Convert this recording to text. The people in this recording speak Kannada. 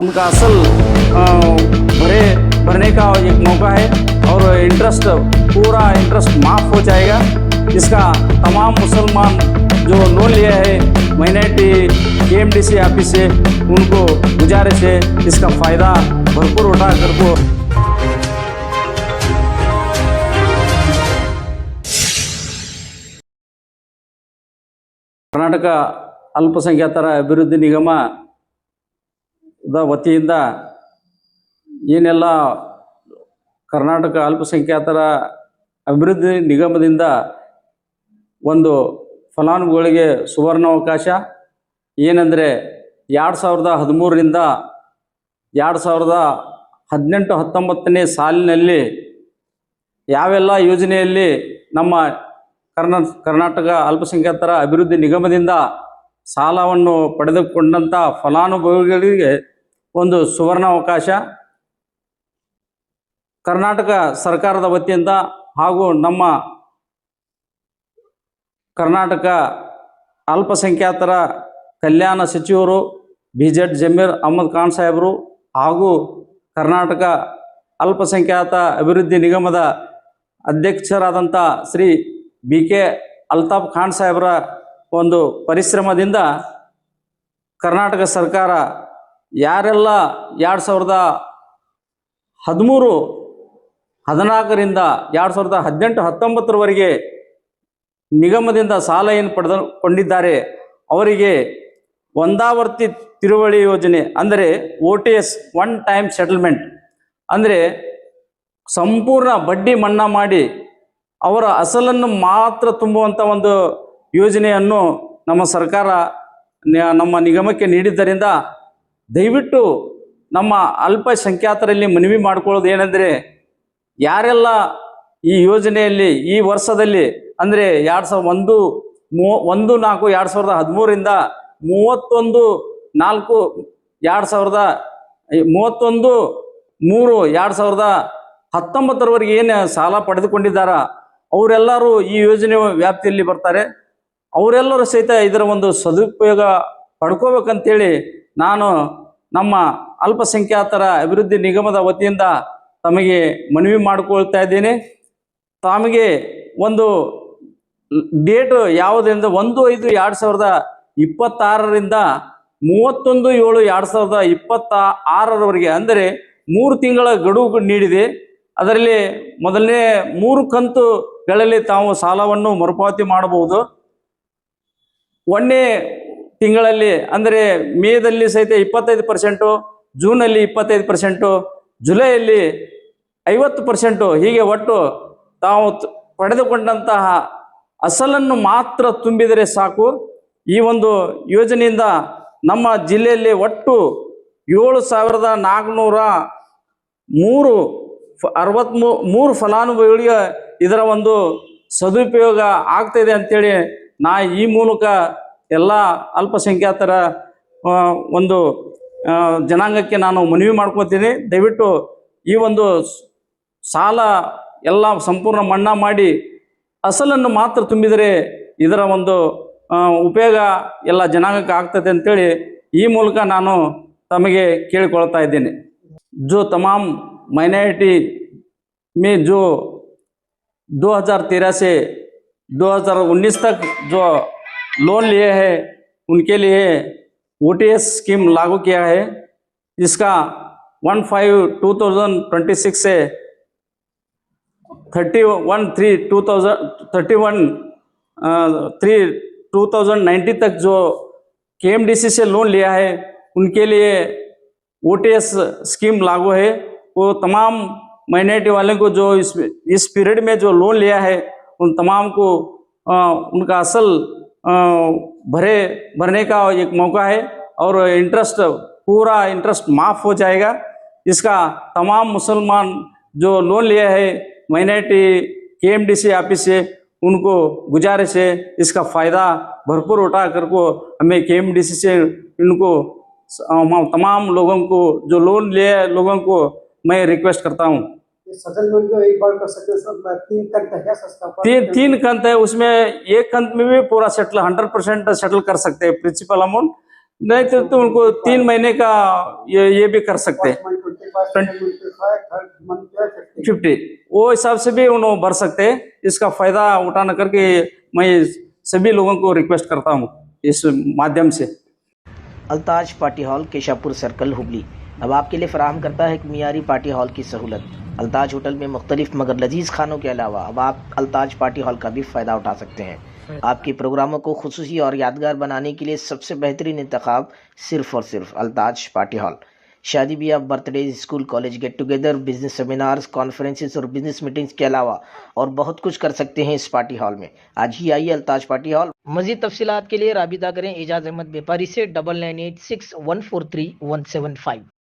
उनका असल भरने का एक मौका है और इंटरेस्ट पूरा इंटरेस्ट माफ़ हो जाएगा। इसका तमाम मुसलमान जो लोन लिया है माइनॉरिटी KMDC ऑफिस से उनको गुजारिश है इसका फ़ायदा भरपूर उठा कर को कर्नाटक अल्पसंख्यातर अभिवृद्धि निगम वतीयिंद ಏನೆಲ್ಲ ಕರ್ನಾಟಕ ಅಲ್ಪಸಂಖ್ಯಾತರ ಅಭಿವೃದ್ಧಿ ನಿಗಮದಿಂದ ಒಂದು ಫಲಾನುಭವಿಗಳಿಗೆ ಸುವರ್ಣಾವಕಾಶ ಏನಂದರೆ 2013ರಿಂದ 2018-19ನೇ ಸಾಲಿನಲ್ಲಿ ಯಾವೆಲ್ಲ ಯೋಜನೆಯಲ್ಲಿ ನಮ್ಮ ಕರ್ನಾಟಕ ಅಲ್ಪಸಂಖ್ಯಾತರ ಅಭಿವೃದ್ಧಿ ನಿಗಮದಿಂದ ಸಾಲವನ್ನು ಪಡೆದುಕೊಂಡಂಥ ಫಲಾನುಭವಿಗಳಿಗೆ ಒಂದು ಸುವರ್ಣಾವಕಾಶ ಕರ್ನಾಟಕ ಸರ್ಕಾರದ ವತಿಯಿಂದ ಹಾಗೂ ನಮ್ಮ ಕರ್ನಾಟಕ ಅಲ್ಪಸಂಖ್ಯಾತರ ಕಲ್ಯಾಣ ಸಚಿವರು BZ ಜಮೀರ್ ಅಹಮದ್ ಖಾನ್ ಸಾಹೇಬರು ಹಾಗೂ ಕರ್ನಾಟಕ ಅಲ್ಪಸಂಖ್ಯಾತ ಅಭಿವೃದ್ಧಿ ನಿಗಮದ ಅಧ್ಯಕ್ಷರಾದಂಥ ಶ್ರೀ BK ಅಲ್ತಾಫ್ ಖಾನ್ ಸಾಹೇಬರ ಒಂದು ಪರಿಶ್ರಮದಿಂದ ಕರ್ನಾಟಕ ಸರ್ಕಾರ ಯಾರೆಲ್ಲ 2013-14ರಿಂದ 2018-19ರವರೆಗೆ ನಿಗಮದಿಂದ ಸಾಲ ಏನು ಪಡೆದುಕೊಂಡಿದ್ದಾರೆ ಅವರಿಗೆ ಒಂದಾವರ್ತಿ ತಿರುವಳಿ ಯೋಜನೆ ಅಂದರೆ OTS ಒನ್ ಟೈಮ್ ಸೆಟಲ್ಮೆಂಟ್ ಅಂದರೆ ಸಂಪೂರ್ಣ ಬಡ್ಡಿ ಮನ್ನಾ ಮಾಡಿ ಅವರ ಅಸಲನ್ನು ಮಾತ್ರ ತುಂಬುವಂಥ ಒಂದು ಯೋಜನೆಯನ್ನು ನಮ್ಮ ಸರ್ಕಾರ ನಮ್ಮ ನಿಗಮಕ್ಕೆ ನೀಡಿದ್ದರಿಂದ ದಯವಿಟ್ಟು ನಮ್ಮ ಅಲ್ಪಸಂಖ್ಯಾತರಲ್ಲಿ ಮನವಿ ಮಾಡಿಕೊಳ್ಳೋದು ಏನೆಂದರೆ ಯಾರೆಲ್ಲ ಈ ಯೋಜನೆಯಲ್ಲಿ ಈ ವರ್ಷದಲ್ಲಿ ಅಂದರೆ 1/4/2013ರಿಂದ 31/3/2019ರವರೆಗೆ ಏನು ಸಾಲ ಪಡೆದುಕೊಂಡಿದ್ದಾರ ಅವರೆಲ್ಲರೂ ಈ ಯೋಜನೆ ವ್ಯಾಪ್ತಿಯಲ್ಲಿ ಬರ್ತಾರೆ. ಅವರೆಲ್ಲರೂ ಸಹಿತ ಇದರ ಒಂದು ಸದುಪಯೋಗ ಪಡ್ಕೋಬೇಕಂತೇಳಿ ನಾನು ನಮ್ಮ ಅಲ್ಪಸಂಖ್ಯಾತರ ಅಭಿವೃದ್ಧಿ ನಿಗಮದ ವತಿಯಿಂದ ತಮಗೆ ಮನವಿ ಮಾಡಿಕೊಳ್ತಾ ಇದ್ದೇನೆ. ತಮಗೆ ಒಂದು ಡೇಟ್ ಯಾವುದರಿಂದ 1/5/2026ರಿಂದ 31/7/2026ರವರೆಗೆ ಅಂದರೆ 3 ತಿಂಗಳ ಗಡುವು ನೀಡಿದೆ. ಅದರಲ್ಲಿ ಮೊದಲನೇ 3 ಕಂತುಗಳಲ್ಲಿ ತಾವು ಸಾಲವನ್ನು ಮರುಪಾವತಿ ಮಾಡಬಹುದು. 1ನೇ ತಿಂಗಳಲ್ಲಿ ಅಂದರೆ ಮೇದಲ್ಲಿ ಸಹಿತ 25%, ಜೂನಲ್ಲಿ 25%, ಜುಲೈಯಲ್ಲಿ 50%, ಹೀಗೆ ಒಟ್ಟು ತಾವು ಪಡೆದುಕೊಂಡಂತಹ ಅಸಲನ್ನು ಮಾತ್ರ ತುಂಬಿದರೆ ಸಾಕು. ಈ ಒಂದು ಯೋಜನೆಯಿಂದ ನಮ್ಮ ಜಿಲ್ಲೆಯಲ್ಲಿ ಒಟ್ಟು 7,463 ಫಲಾನುಭವಿಗಳಿಗೆ ಇದರ ಒಂದು ಸದುಪಯೋಗ ಆಗ್ತಾಯಿದೆ ಅಂಥೇಳಿ ನಾ ಈ ಮೂಲಕ ಎಲ್ಲ ಅಲ್ಪಸಂಖ್ಯಾತರ ಒಂದು ಜನಾಂಗಕ್ಕೆ ನಾನು ಮನವಿ ಮಾಡ್ಕೊತೀನಿ. ದಯವಿಟ್ಟು ಈ ಒಂದು ಸಾಲ ಎಲ್ಲ ಸಂಪೂರ್ಣ ಮನ್ನಾ ಮಾಡಿ ಅಸಲನ್ನು ಮಾತ್ರ ತುಂಬಿದರೆ ಇದರ ಒಂದು ಉಪಯೋಗ ಎಲ್ಲ ಜನಾಂಗಕ್ಕೆ ಆಗ್ತದೆ ಅಂತೇಳಿ ಈ ಮೂಲಕ ನಾನು ತಮಗೆ ಕೇಳಿಕೊಳ್ತಾ ಇದ್ದೇನೆ. जो तमाम माइनॉरिटी में जो 2013 से 2019 तक जो लोन लिए हैं उनके लिए OTS स्कीम लागू किया है. इसका 1/5/2026 से 31/3/2019 तक जो KMDC से लोन लिया है उनके लिए OTS स्कीम लागू है. वो तमाम माइनॉरिटी वाले को जो इस पीरियड में जो लोन लिया है उन तमाम को उनका असल भरने का एक मौका है और पूरा इंटरेस्ट माफ़ हो जाएगा. इसका तमाम मुसलमान जो लोन लिया है माइनॉरिटी KMDC ऑफिस से उनको गुजारिश है इसका फ़ायदा भरपूर उठा कर को हमें KMDC से इनको तमाम लोगों को जो लोन लिए लोगों को मैं रिक्वेस्ट करता हूँ. सजल लोन को एक बार कर सकते हैं सर. 3 कंत है सस्ता. तीन कंत है, उसमें एक कंत में भी पूरा सेटल 100% सेटल कर सकते हैं प्रिंसिपल अमाउंट. नहीं तो उनको 3 महीने का ये भी कर सकते हैं, first month 25, second month 25, third month 50। 50 वो हिसाब से भी उन्होंने भर सकते हैं। इसका फायदा उठाना करके मैं सभी लोगों को रिक्वेस्ट करता हूँ इस माध्यम से। Altaj party hall Keshapur circle Hubli अब आपके लिए फराहम करता है एक मियारी पार्टी हॉल की सहूलत। अल्ताज होटल में मुख्तलिफ मगर लजीज खानों के अलावा अब आप अल्ताज पार्टी हॉल का भी फ़ायदा उठा सकते हैं। आपके प्रोग्रामों को खुसूसी और यादगार बनाने के लिए सबसे बेहतरीन इंतखाब सिर्फ और सिर्फ अल्ताज पार्टी हॉल। शादी ब्याह, birthday, school college get together, business seminars, conferences और बिजनेस मीटिंग्स के अलावा और बहुत कुछ कर सकते हैं इस पार्टी हॉल में। आज ही आइए अल्ताज पार्टी हॉल। मज़ीद तफसीलात के लिए राबिता करें एजाज अहमद व्यापारी से 9986143175।